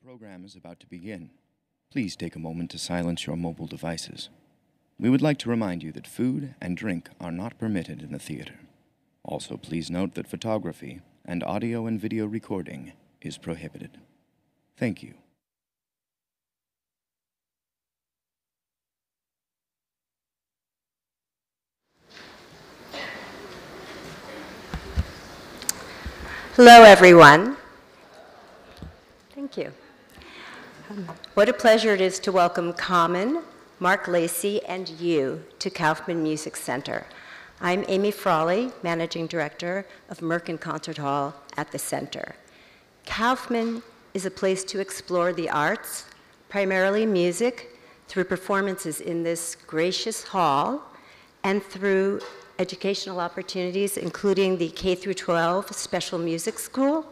The program is about to begin. Please take a moment to silence your mobile devices. We would like to remind you that food and drink are not permitted in the theater. Also, please note that photography and audio and video recording is prohibited. Thank you. Hello, everyone. Thank you. What a pleasure it is to welcome Common, Mark Lacey, and you to Kaufman Music Center. I'm Amy Frawley, Managing Director of Merkin Concert Hall at the Center. Kaufman is a place to explore the arts, primarily music, through performances in this gracious hall and through educational opportunities, including the K-12 Special Music School,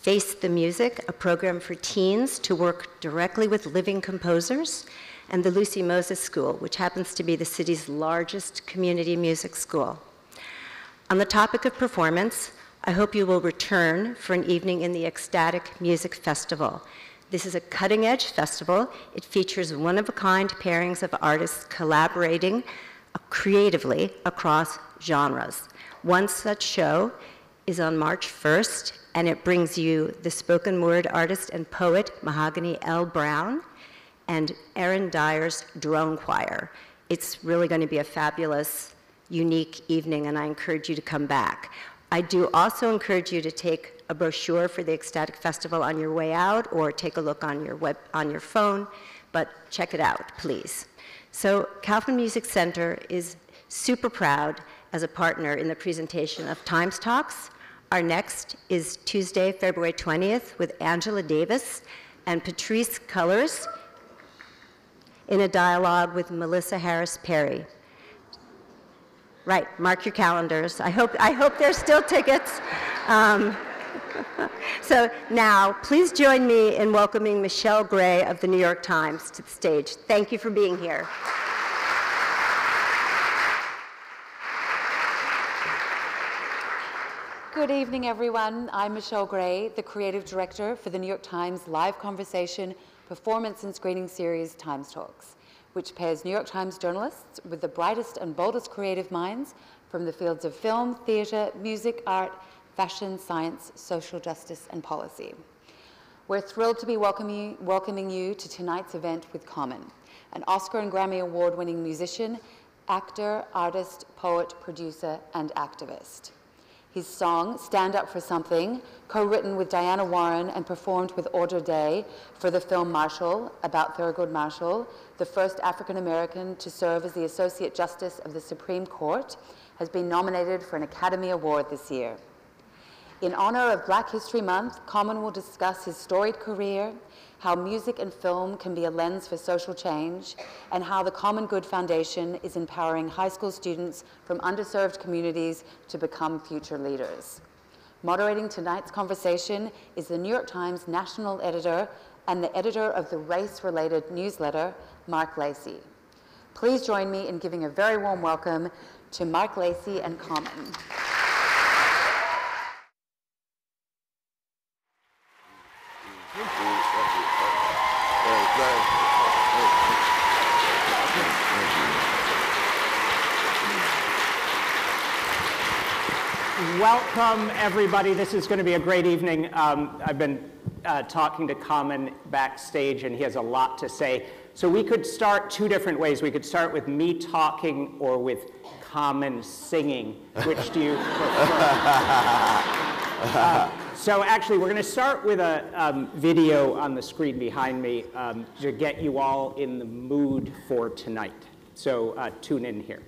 Face the Music, a program for teens to work directly with living composers, and the Lucy Moses School, which happens to be the city's largest community music school. On the topic of performance, I hope you will return for an evening in the Ecstatic Music Festival. This is a cutting-edge festival. It features one-of-a-kind pairings of artists collaborating creatively across genres. One such show is on March 1st, and it brings you the spoken word artist and poet Mahogany L. Brown and Aaron Dyer's Drone Choir. It's really going to be a fabulous, unique evening, and I encourage you to come back. I do also encourage you to take a brochure for the Ecstatic Festival on your way out, or take a look on your phone, but check it out, please. So Kaufman Music Center is super proud as a partner in the presentation of TimesTalks. Our next is Tuesday, February 20th, with Angela Davis and Patrice Cullors in a dialogue with Melissa Harris Perry. Right, mark your calendars. I hope there's still tickets. So now, please join me in welcoming Michelle Gray of the New York Times to the stage. Thank you for being here. Good evening, everyone. I'm Michelle Gray, the Creative Director for the New York Times live conversation, performance and screening series TimesTalks, which pairs New York Times journalists with the brightest and boldest creative minds from the fields of film, theater, music, art, fashion, science, social justice, and policy. We're thrilled to be welcoming you to tonight's event with Common, an Oscar and Grammy Award-winning musician, actor, artist, poet, producer, and activist. His song, Stand Up for Something, co-written with Diana Warren and performed with Andra Day for the film Marshall, about Thurgood Marshall, the first African-American to serve as the Associate Justice of the Supreme Court, has been nominated for an Academy Award this year. In honor of Black History Month, Common will discuss his storied career, how music and film can be a lens for social change, and how the Common Good Foundation is empowering high school students from underserved communities to become future leaders. Moderating tonight's conversation is the New York Times national editor and the editor of the race-related newsletter, Mark Lacey. Please join me in giving a very warm welcome to Mark Lacey and Common. Welcome, everybody. This is going to be a great evening. I've been talking to Common backstage, and he has a lot to say. So we could start two different ways. We could start with me talking or with Common singing. Which do you prefer? So actually, we're going to start with a video on the screen behind me to get you all in the mood for tonight. So tune in here.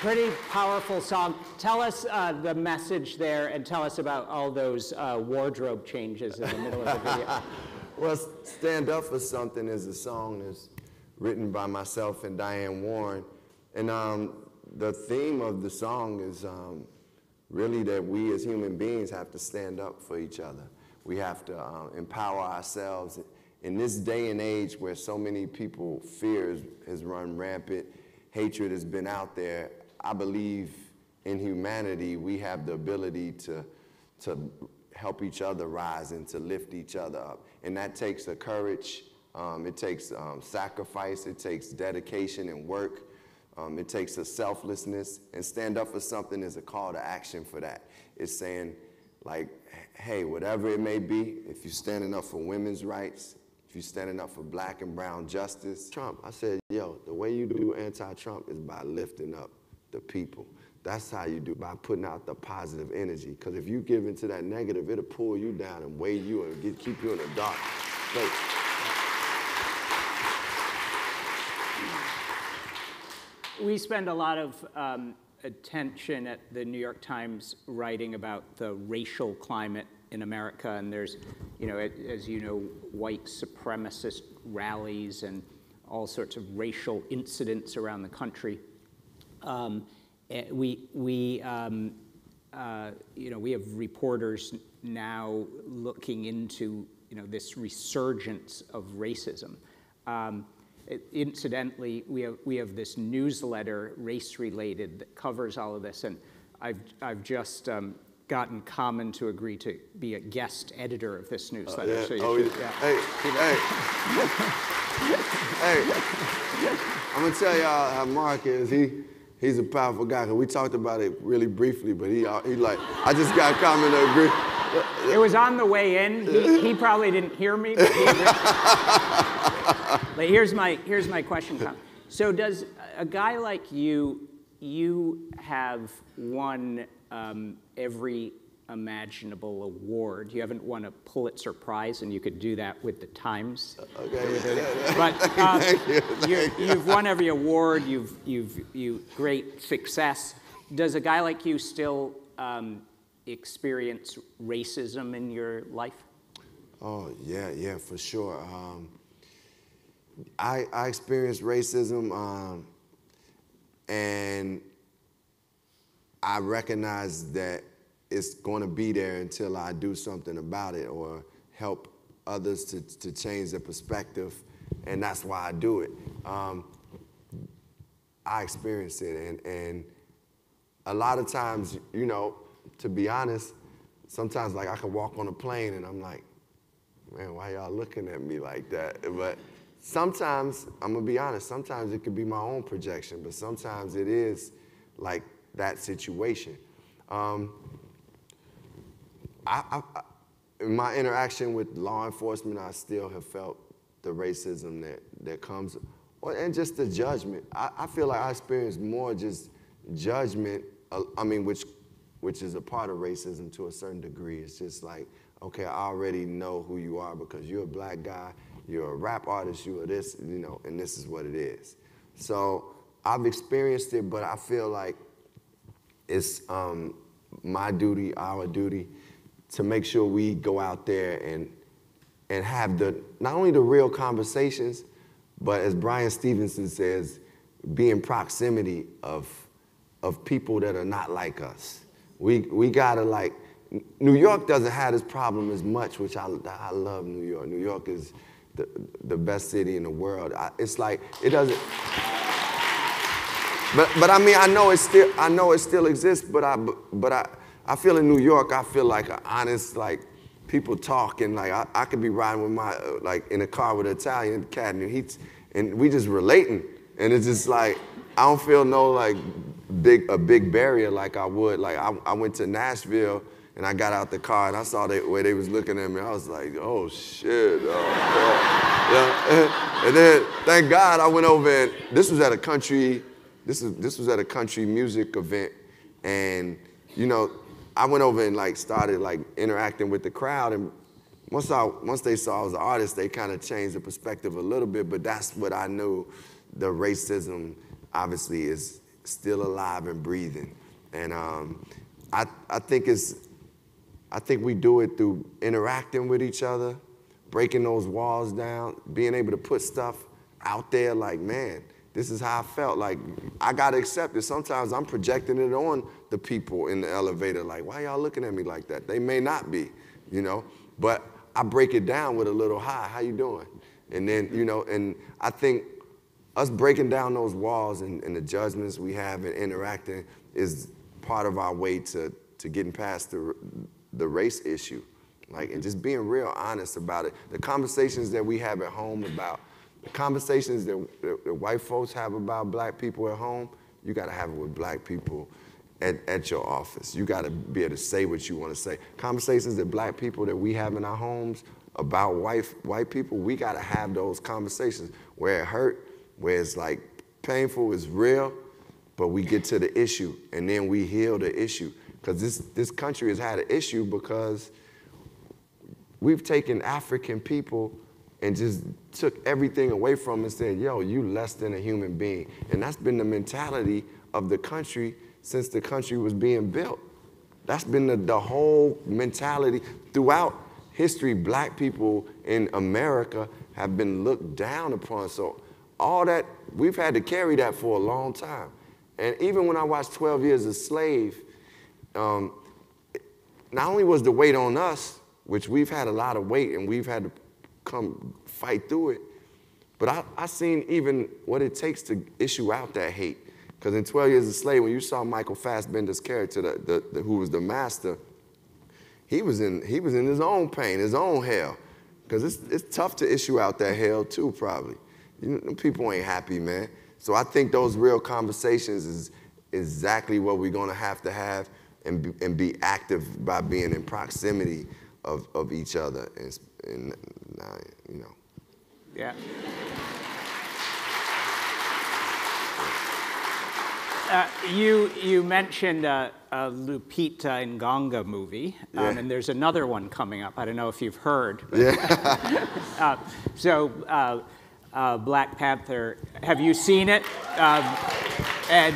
Pretty powerful song. Tell us the message there, and tell us about all those wardrobe changes in the middle of the video. Well, Stand Up for Something is a song that's written by myself and Diane Warren. And the theme of the song is really that we as human beings have to stand up for each other. We have to empower ourselves. In this day and age where so many people, fear has run rampant, hatred has been out there, I believe in humanity we have the ability to help each other rise and to lift each other up. And that takes a courage, it takes sacrifice, it takes dedication and work, it takes a selflessness, and Stand Up for Something is a call to action for that. It's saying, like, hey, whatever it may be, if you're standing up for women's rights, if you're standing up for black and brown justice. Trump, I said, yo, the way you do anti-Trump is by lifting up the people. That's how you do, by putting out the positive energy. Because if you give into that negative, it'll pull you down and weigh you and keep you in the dark place. We spend a lot of attention at the New York Times writing about the racial climate in America, and there's, you know, as you know, white supremacist rallies and all sorts of racial incidents around the country. We have reporters now looking into, you know, this resurgence of racism. Incidentally, we have this newsletter, race-related, that covers all of this, and I've just gotten Kaufman to agree to be a guest editor of this newsletter. Yeah. So you Oh, should, hey, I'm gonna tell y'all how Mark is. He's a powerful guy. Cause we talked about it really briefly, but he like, I just got Kaufman to agree. It was on the way in. He probably didn't hear me, but he agreed. But here's my question, Kaufman. So does a guy like you have won every imagive award. You haven't won a Pulitzer Prize, and you could do that with the Times. Okay. But you've won every award. You've great success. Does a guy like you still experience racism in your life? Oh yeah, for sure. I experienced racism, and I recognize that it's going to be there until I do something about it or help others to change their perspective, and that's why I do it. I experience it, and a lot of times, you know, to be honest, sometimes like I can walk on a plane and I'm like, man, why y'all looking at me like that? But sometimes, I'm gonna be honest, sometimes it could be my own projection, but sometimes it is like that situation. In my interaction with law enforcement, I still have felt the racism that comes, and just the judgment. I feel like I experienced more just judgment, which is a part of racism to a certain degree. It's just like, okay, I already know who you are because you're a black guy, you're a rap artist, you are this, you know, and this is what it is. So I've experienced it, but I feel like it's my duty, our duty, to make sure we go out there and have not only the real conversations, but as Brian Stevenson says, be in proximity of people that are not like us. We gotta, like, New York doesn't have this problem as much, which I love New York. New York is the best city in the world. It's like, it doesn't, but I mean, I know it still exists, but I feel in New York, I feel like an honest, like, people talk, and like, I could be riding with my, like, in a car with an Italian cat, and we just relating, and it's just like, I don't feel no, like, a big barrier like I would. Like, I went to Nashville, and I got out the car, and I saw the way they was looking at me. I was like, oh, shit. And then, thank God, I went over, and this was at a country music event, and, you know, I went over and, like, started, like, interacting with the crowd, and once they saw I was an artist, they kind of changed the perspective a little bit, but that's what I knew the racism, obviously, still alive and breathing. And I think we do it through interacting with each other, breaking those walls down, being able to put stuff out there like, man, this is how I felt. Like, I gotta accept it. Sometimes I'm projecting it on the people in the elevator, like, why y'all looking at me like that? They may not be, you know, but I break it down with a little, hi, how you doing? And then, you know, and I think us breaking down those walls and the judgments we have and interacting is part of our way to getting past the race issue. Like, and just being real honest about it. The conversations that we have at home about, the conversations that white folks have about black people at home, you gotta have it with black people at your office. You gotta be able to say what you wanna say. Conversations that black people that we have in our homes about white people, we gotta have those conversations where it hurt, where it's like painful, it's real, but we get to the issue and then we heal the issue. Because this country has had an issue because we've taken African people and just took everything away from them and said, yo, you less than a human being. And that's been the mentality of the country since the country was being built. That's been the whole mentality throughout history. Black people in America have been looked down upon. So all that, we've had to carry that for a long time. And even when I watched 12 Years a Slave, not only was the weight on us, which we've had a lot of weight and we've had to come fight through it, but I seen even what it takes to issue out that hate. Because in 12 Years a Slave, when you saw Michael Fassbender's character, who was the master, he was in his own pain, his own hell. Because it's tough to issue out that hell too, probably. You know, people ain't happy, man. So I think those real conversations is exactly what we're gonna have and be active by being in proximity of each other and you know. Yeah. You mentioned a Lupita Nyong'o movie, and there's another one coming up. I don't know if you've heard. Yeah. Black Panther. Have you seen it? And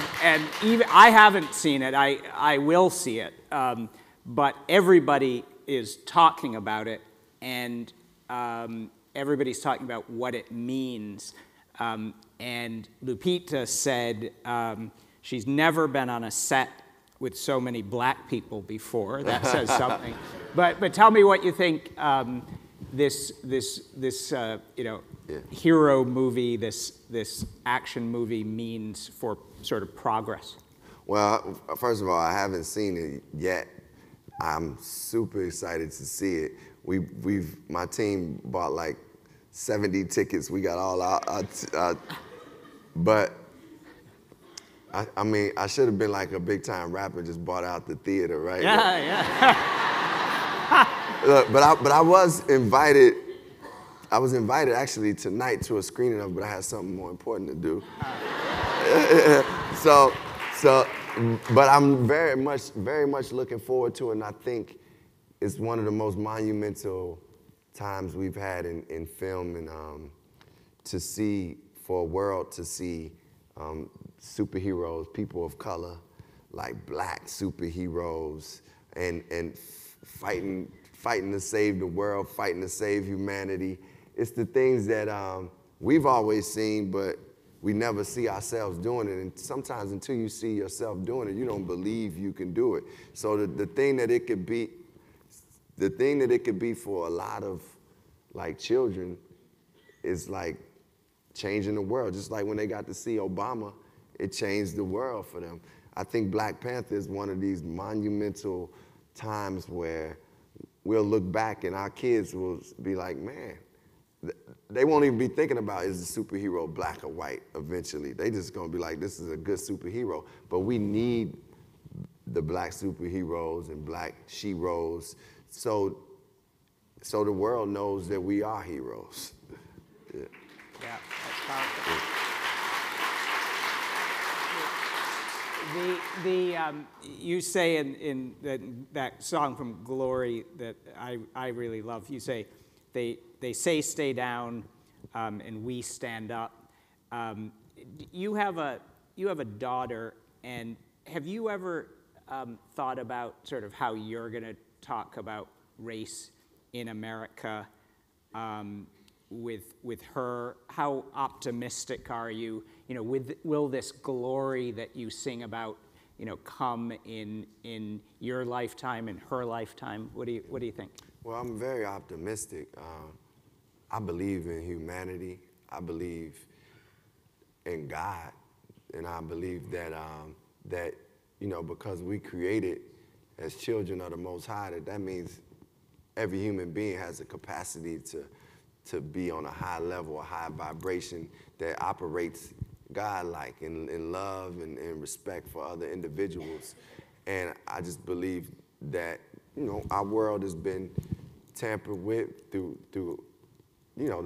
even I haven't seen it. I will see it. But everybody is talking about it, and everybody's talking about what it means. And Lupita said she's never been on a set with so many black people before. That says something. But tell me what you think this hero movie, this action movie means for sort of progress. Well, first of all, I haven't seen it yet. I'm super excited to see it. My team bought like 70 tickets. We got all our but I mean, I should have been like a big time rapper, just bought out the theater, right? Yeah. Look, but I was invited. I was invited actually tonight to a screening of it, but I had something more important to do. But I'm very much looking forward to it, and I think it's one of the most monumental times we've had in film, and to see, for a world to see superheroes, people of color, like black superheroes, and fighting to save the world, fighting to save humanity. It's the things that we've always seen, but we never see ourselves doing it. And sometimes until you see yourself doing it, you don't believe you can do it. So the thing that it could be for a lot of like children is like changing the world. Just like when they got to see Obama, it changed the world for them. I think Black Panther is one of these monumental times where we'll look back and our kids will be like, man, they won't even be thinking about is the superhero black or white eventually. They just gonna be like, this is a good superhero. But we need the black superheroes and black sheroes so the world knows that we are heroes. Yeah, that's powerful. You say in that song from Glory that I really love, you say, they say stay down, and we stand up. You have a you have a daughter, and have you ever thought about sort of how you're going to talk about race in America with her? How optimistic are you? You know, will this glory that you sing about, you know, come in your lifetime, in her lifetime? What do you think? Well, I'm very optimistic. I believe in humanity. I believe in God, and I believe that that, you know, because we created as children of the Most High, that means every human being has a capacity to be on a high level, a high vibration that operates God-like in love and respect for other individuals. And I just believe that, you know, our world has been tampered with through you know,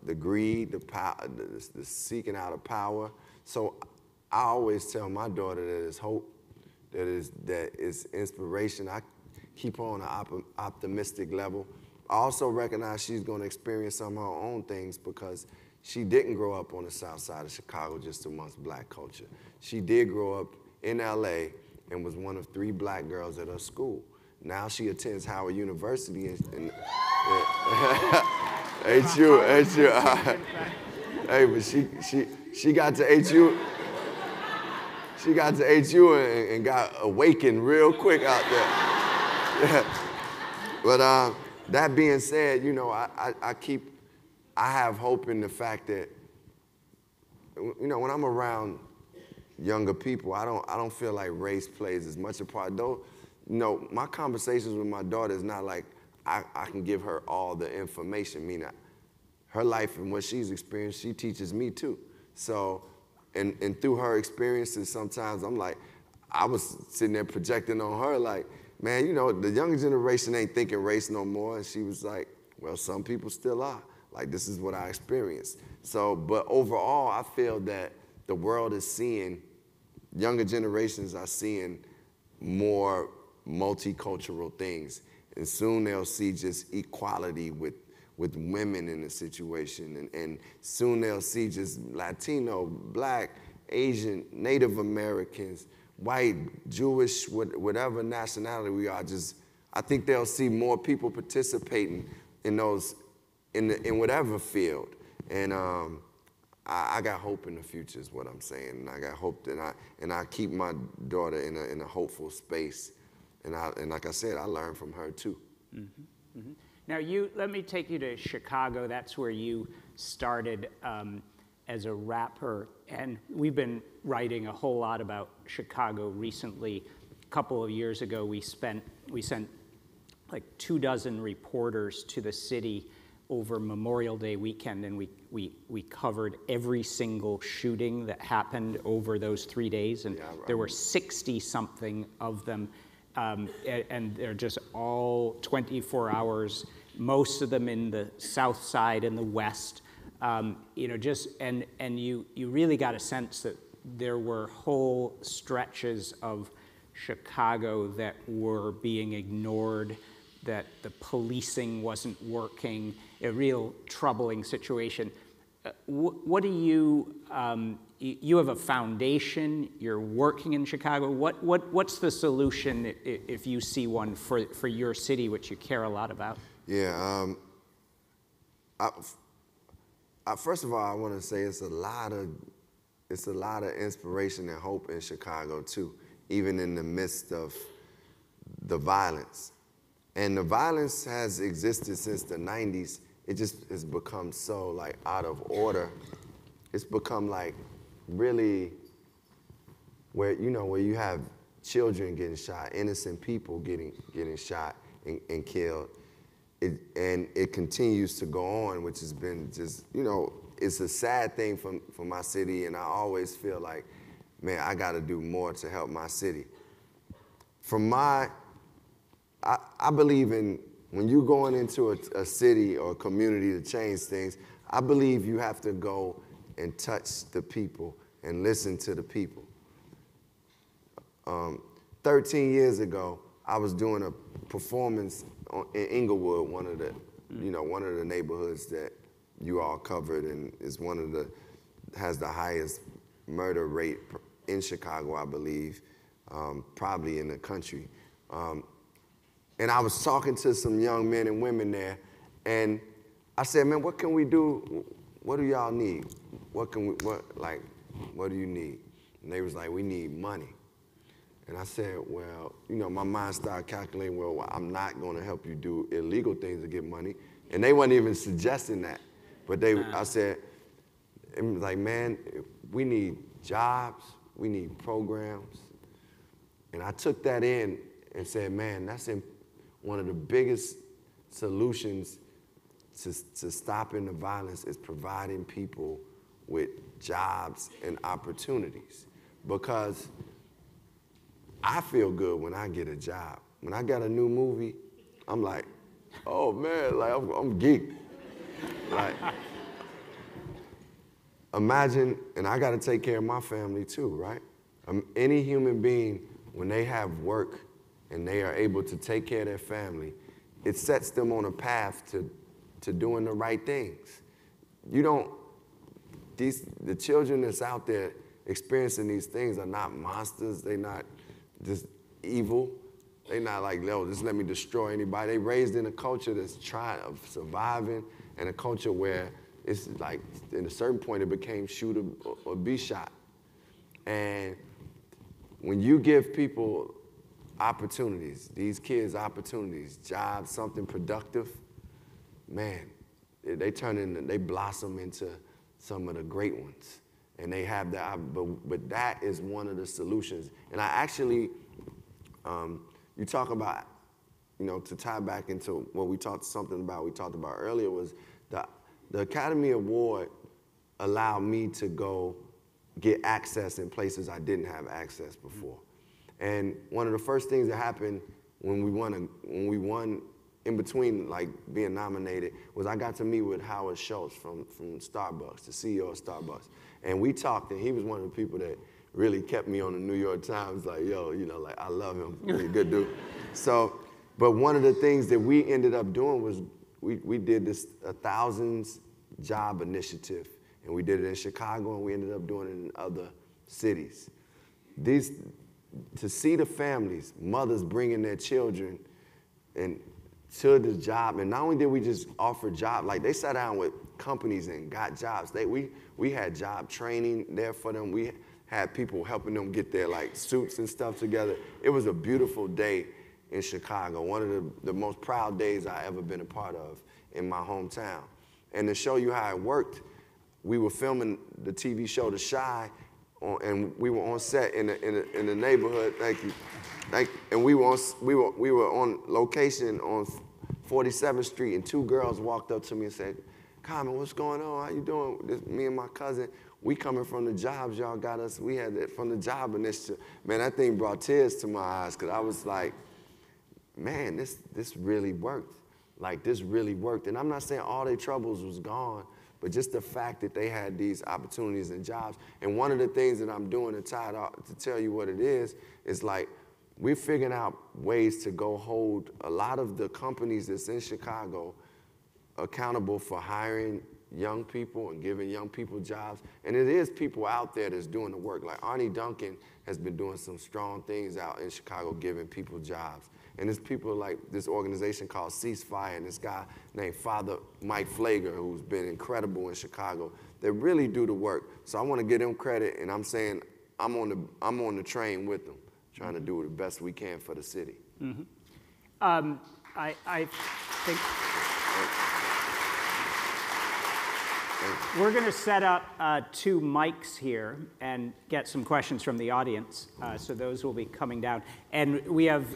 the greed, the power, the seeking out of power. So I always tell my daughter that there's hope, that is inspiration. I keep her on an optimistic level. I also recognize she's going to experience some of her own things because she didn't grow up on the south side of Chicago just amongst black culture. She did grow up in LA and was one of 3 black girls at her school. Now she attends Howard University and HU. Hey, but she got to HU. She got to HU and got awakened real quick out there. But that being said, you know, I have hope in the fact that, you know, when I'm around younger people, I don't feel like race plays as much a part. Though, you know, my conversations with my daughter is not like I can give her all the information. I mean, her life and what she's experienced, she teaches me too. So, and through her experiences, sometimes I'm like, I was sitting there projecting on her like, man, you know, the younger generation ain't thinking race no more. And she was like, well, some people still are. Like, this is what I experienced. So, but overall, I feel that the world is seeing, younger generations are seeing more multicultural things. And soon they'll see just equality with women in the situation. And soon they'll see just Latino, Black, Asian, Native Americans, white, Jewish, whatever nationality we are. Just, I think they'll see more people participating in those, in whatever field. And I got hope in the future is what I'm saying. And I got hope that I keep my daughter in a hopeful space. And like I said, I learn from her too. Mm-hmm. Mm-hmm. Now let me take you to Chicago. That's where you started as a rapper. And we've been writing a whole lot about Chicago recently. A couple of years ago, we sent like 24 reporters to the city over Memorial Day weekend, and we covered every single shooting that happened over those 3 days, and there were 60-something of them, and they're just all 24 hours, most of them in the south side and the west, you know, just, and you really got a sense that there were whole stretches of Chicago that were being ignored, that the policing wasn't working, a real troubling situation. What do you, you have a foundation, you're working in Chicago. What's the solution if you see one for your city, which you care a lot about? Yeah, first of all, I want to say it's a lot of inspiration and hope in Chicago too, even in the midst of the violence. And the violence has existed since the 90s. It just has become so like out of order. It's become like really where, you know, where you have children getting shot, innocent people getting shot and killed. And it continues to go on, which has been just, you know, it's a sad thing for my city, and I always feel like, man, I gotta do more to help my city. I believe in, when you're going into a city or a community to change things, I believe you have to go and touch the people and listen to the people. 13 years ago, I was doing a performance in Inglewood, one of the neighborhoods that you all covered, and is has the highest murder rate in Chicago, I believe, probably in the country. And I was talking to some young men and women there, and I said, man, what can we do? What do y'all need? What do you need? And they was like, we need money. And I said, well, you know, my mind started calculating, well, I'm not going to help you do illegal things to get money. And they weren't even suggesting that. But I said, it was like, man, we need jobs, we need programs. And I took that in and said, man, that's one of the biggest solutions to stopping the violence is providing people with jobs and opportunities. Because I feel good when I get a job. When I got a new movie, I'm like, oh man, like I'm geeked. Like, imagine, and I gotta take care of my family too, right? Any human being, when they have work and they are able to take care of their family, it sets them on a path to doing the right things. The children that's out there experiencing these things are not monsters, they're not just evil. They're not like, no, just let me destroy anybody. They raised in a culture that's trying of surviving, and a culture where it's like, at a certain point, it became shoot or be shot. And when you give people opportunities, these kids opportunities, jobs, something productive, man, they blossom into some of the great ones. And they have that, but that is one of the solutions. And I actually, you talk about, you know, to tie back into what we talked about earlier was the Academy Award allowed me to go get access in places I didn't have access before. And one of the first things that happened when we won in between like being nominated was I got to meet with Howard Schultz from Starbucks, the CEO of Starbucks. And we talked, and he was one of the people that really kept me on the New York Times, like, yo, you know, like, I love him, he's a good dude. So, but one of the things that we ended up doing was we did this 1,000 job initiative, and we did it in Chicago, and we ended up doing it in other cities. To see the families, mothers bringing their children and to the job, and not only did we just offer jobs, like they sat down with companies and got jobs. We had job training there for them. We had people helping them get their like suits and stuff together. It was a beautiful day in Chicago, one of the most proud days I ever been a part of in my hometown. And to show you how it worked, we were filming the TV show The Chi, and we were on set in the neighborhood. Thank you. And we were on location on 47th Street, and two girls walked up to me and said, Kaufman, what's going on? How you doing? This, me and my cousin, we coming from the jobs y'all got us. We had that from the job initiative. Man, that thing brought tears to my eyes, because I was like, man, this really worked. Like, this really worked. And I'm not saying all their troubles was gone, but just the fact that they had these opportunities and jobs. And one of the things that I'm doing to tie it out, to tell you what it is like, we're figuring out ways to go hold a lot of the companies that's in Chicago accountable for hiring young people and giving young people jobs. And it is people out there that's doing the work. Like Arnie Duncan has been doing some strong things out in Chicago, giving people jobs. And there's people like this organization called Ceasefire, and this guy named Father Mike Flager, who's been incredible in Chicago, that really do the work. So I want to give them credit, and I'm saying I'm on the train with them, trying to do the best we can for the city. Mm-hmm. I think we're going to set up 2 mics here and get some questions from the audience. So those will be coming down. And we have,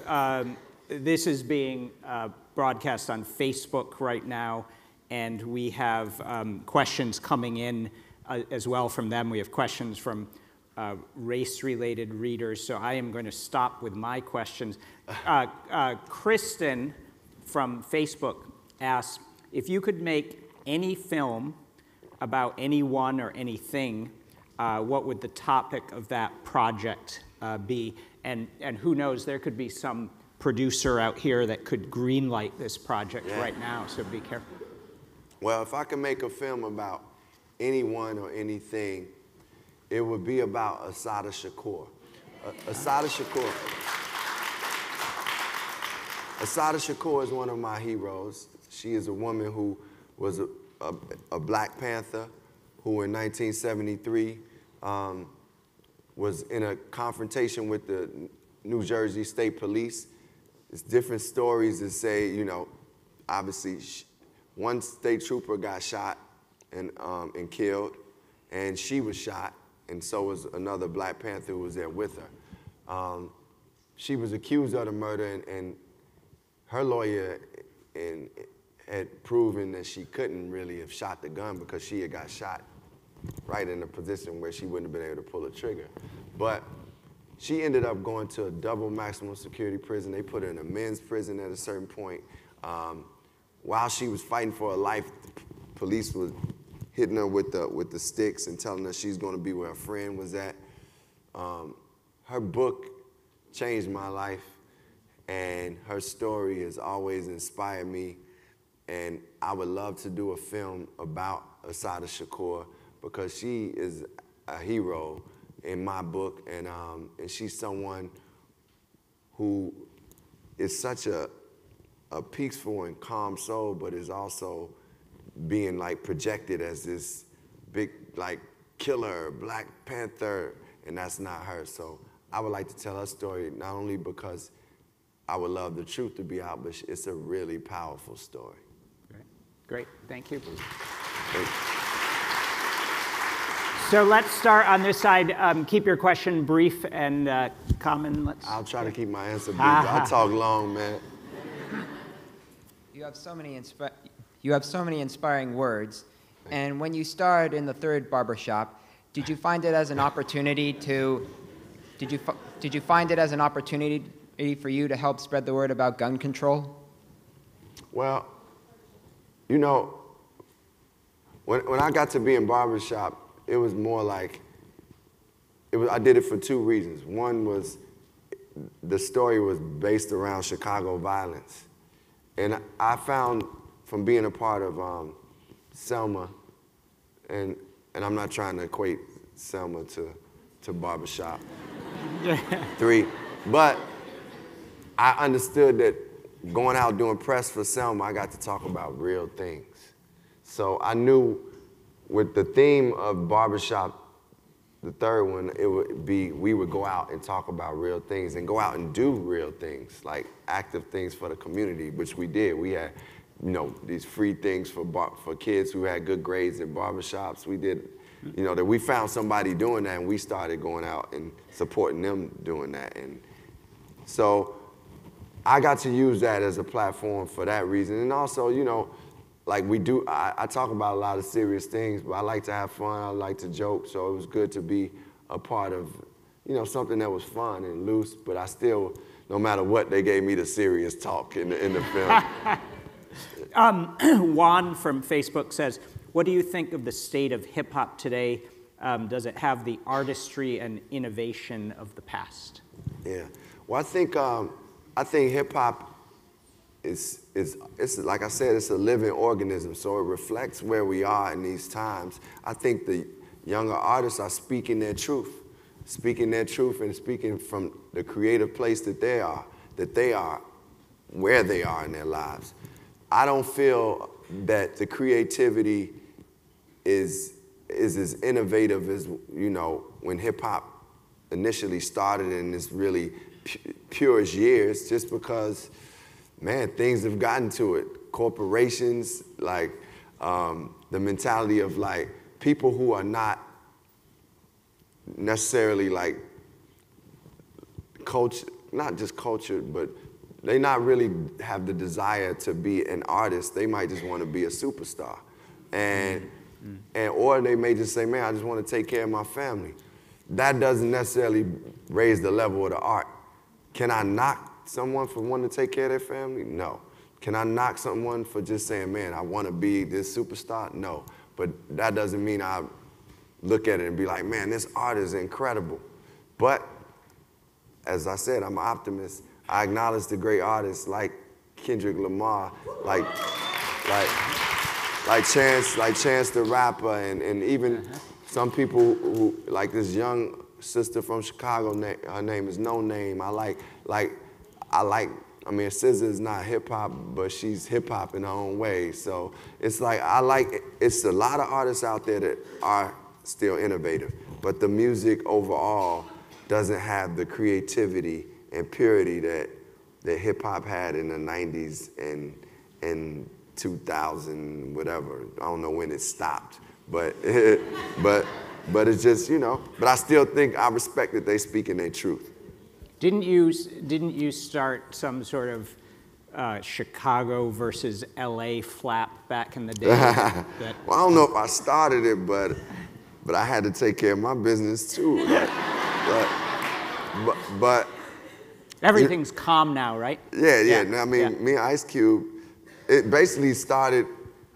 this is being broadcast on Facebook right now, and we have questions coming in as well from them. We have questions from race-related readers, so I am going to stop with my questions. Kristen from Facebook asks, if you could make any film about anyone or anything, what would the topic of that project be? And who knows, there could be some producer out here that could greenlight this project right now, so be careful. Well, if I can make a film about anyone or anything, it would be about Assata Shakur. Assata Shakur. Assata Shakur is one of my heroes. She is a woman who was a Black Panther who in 1973 was in a confrontation with the New Jersey State Police. It's different stories that say, you know, obviously one state trooper got shot and killed, and she was shot, and so was another Black Panther who was there with her. She was accused of the murder, and her lawyer had proven that she couldn't really have shot the gun because she had got shot right in a position where she wouldn't have been able to pull the trigger. But she ended up going to a double maximum security prison. They put her in a men's prison at a certain point. While she was fighting for her life, the police was hitting her with the sticks and telling her she's going to be where her friend was at. Her book changed my life, and her story has always inspired me. And I would love to do a film about Assata Shakur because she is a hero in my book, and she's someone who is such a peaceful and calm soul, but is also being like projected as this big like killer, Black Panther, and that's not her. So I would like to tell her story, not only because I would love the truth to be out, but it's a really powerful story. Great, thank you. Thank you. So let's start on this side. Keep your question brief and Common. I'll try to keep my answer brief. I'll talk long, man. You have so many inspiring words, and when you starred in the third barbershop, did you find it as an opportunity to? Did you find it as an opportunity for you to help spread the word about gun control? Well, you know, when I got to be in barbershop, it was more like, I did it for two reasons. One was the story was based around Chicago violence. And I found from being a part of Selma, and I'm not trying to equate Selma to barbershop 3, but I understood that going out doing press for Selma, I got to talk about real things. So I knew with the theme of barbershop, the third one, it would be we would go out and talk about real things and go out and do real things, like active things for the community, which we did. We had, you know, these free things for kids who had good grades in barbershops. We did, you know, that we found somebody doing that and we started going out and supporting them doing that. And so I got to use that as a platform for that reason. And also, you know, like we do, I talk about a lot of serious things, but I like to have fun, I like to joke, so it was good to be a part of, you know, something that was fun and loose, but I still, no matter what, they gave me the serious talk in the film. Juan from Facebook says, what do you think of the state of hip hop today? Does it have the artistry and innovation of the past? Yeah, well, I think hip hop is like I said, it's a living organism, so it reflects where we are in these times. I think the younger artists are speaking their truth and speaking from the creative place that they are, where they are in their lives. I don't feel that the creativity is as innovative as, you know, when hip hop initially started in this really purest years, just because, man, things have gotten to it. Corporations, like the mentality of like people who are not necessarily like not just cultured, but they not really have the desire to be an artist. They might just want to be a superstar. Or they may just say, man, I just want to take care of my family. That doesn't necessarily raise the level of the art. Can I knock someone for wanting to take care of their family? No. Can I knock someone for just saying, man, I want to be this superstar? No. But that doesn't mean I look at it and be like, man, this art is incredible. But as I said, I'm an optimist. I acknowledge the great artists like Kendrick Lamar, like Chance the Rapper, and even some people who, like this young sister from Chicago, her name is No Name. I mean, SZA is not hip hop, but she's hip hop in her own way. So it's like, it's a lot of artists out there that are still innovative, but the music overall doesn't have the creativity and purity that hip hop had in the 90s and 2000, whatever. I don't know when it stopped, but it's just, you know, but I still think I respect that they speaking their truth. Didn't you start some sort of Chicago versus LA flap back in the day? Well, I don't know if I started it, but I had to take care of my business too. But everything's calm now, right? Yeah. I mean, me and Ice Cube, it basically started.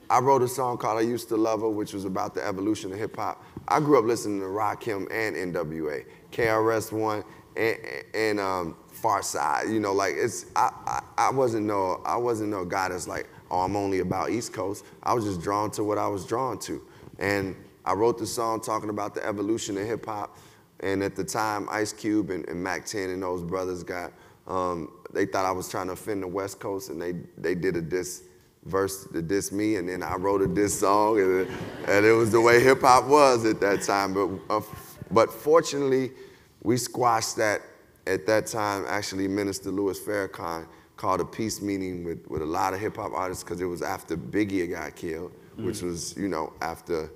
I wrote a song called "I Used to Love Her," which was about the evolution of hip hop. I grew up listening to Rakim and NWA, KRS-One. And Far Side, you know, like I wasn't no guy that's like, oh, I'm only about East Coast. I was just drawn to what I was drawn to, and I wrote the song talking about the evolution of hip hop. And at the time, Ice Cube and Mac 10 and those brothers got, they thought I was trying to offend the West Coast, and they did a diss verse to diss me, and then I wrote a diss song, and it was the way hip hop was at that time. But fortunately, we squashed that at that time. Actually, Minister Louis Farrakhan called a peace meeting with a lot of hip hop artists, because it was after Biggie had got killed, which was, you know, after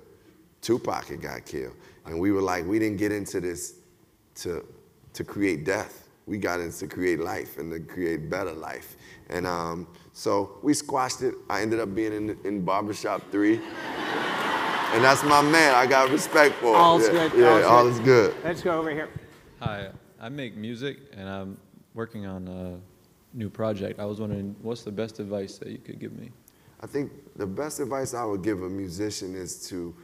Tupac had got killed. And we were like, we didn't get into this to create death. We got into to create life and to create better life. And so we squashed it. I ended up being in Barbershop 3. And that's my man. I got respect for him. All's good. Yeah, all is good. Let's go over here. Hi, I make music, and I'm working on a new project. I was wondering, what's the best advice that you could give me? I think the best advice I would give a musician is to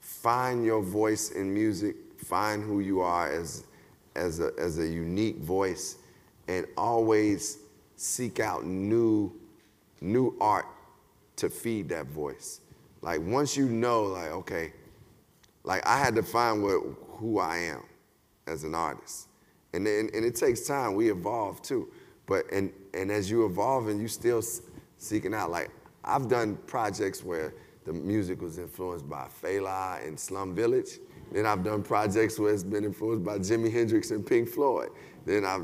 find your voice in music, find who you are as a unique voice, and always seek out new art to feed that voice. Like once you know, like, okay, like I had to find who I am as an artist. And it takes time, we evolve too. But, and as you evolve and you still seeking out, like I've done projects where the music was influenced by Fela and Slum Village. Then I've done projects where it's been influenced by Jimi Hendrix and Pink Floyd. Then I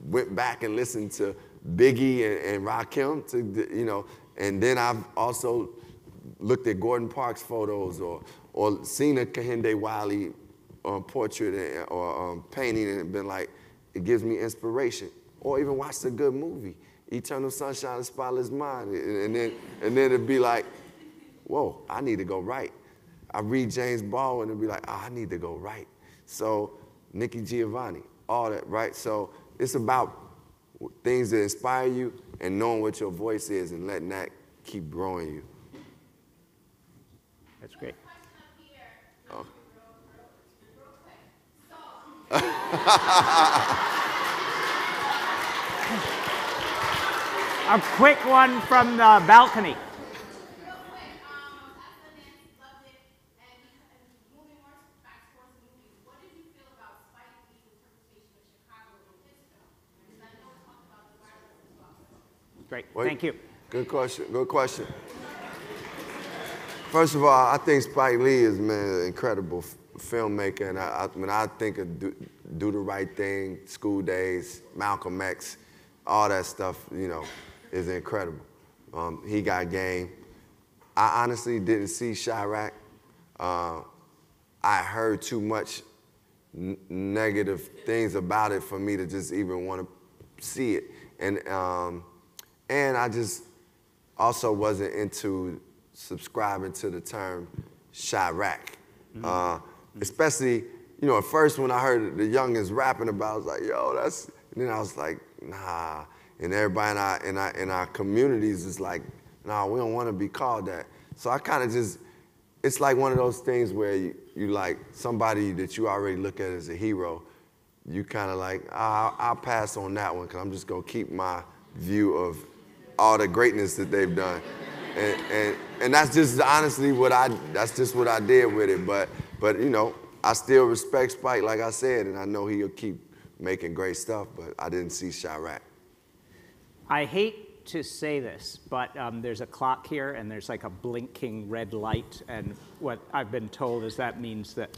went back and listened to Biggie and Rakim, you know, and then I've also looked at Gordon Parks photos or seen a Kehinde Wiley portrait or painting and been like, it gives me inspiration. Or even watched a good movie, Eternal Sunshine of the Spotless Mind, and then it'd be like, whoa, I need to go right. I read James Baldwin and be like, oh, I need to go right. So Nikki Giovanni, all that, right? So it's about things that inspire you and knowing what your voice is and letting that keep growing you. That's great. Oh. A quick one from the balcony. Great, thank you. Good question, good question. First of all, I think Spike Lee is, man, an incredible filmmaker, and when I think of Do the Right Thing, School Days, Malcolm X, all that stuff, you know, is incredible. He got game. I honestly didn't see Chirac. I heard too much negative things about it for me to just even want to see it. And I just also wasn't into subscribing to the term Chirac. Especially, you know, at first when I heard the youngins rapping about it, I was like, yo, that's, and then I was like, nah. And everybody in our communities is like, nah, we don't want to be called that. So I kind of just, it's like one of those things where you like somebody that you already look at as a hero, you kind of like, I'll pass on that one because I'm just going to keep my view of all the greatness that they've done. And that's just honestly that's just what I did with it. But you know, I still respect Spike, like I said, and I know he'll keep making great stuff, but I didn't see Chirac. I hate to say this, but there's a clock here and there's like a blinking red light, and what I've been told is that means that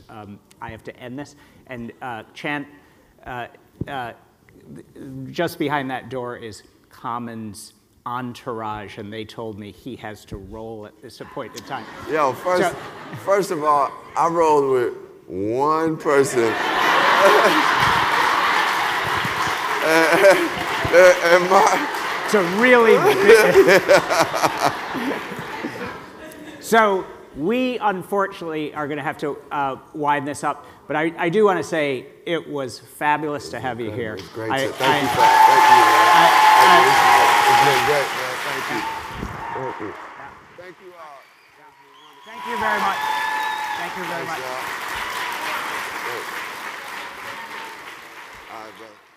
I have to end this. And Chan, just behind that door is Common's entourage, and they told me he has to roll at this appointed time. Yo, first of all, I rolled with one person. and it's a really So we unfortunately are going to have to wind this up, but I do want to say it was fabulous to have you here. It was great. Thank you, Pat. Thank you. It's been great, man. Thank you. Thank you. Thank you all. Thank you very much. Thank you very much. All right, bro.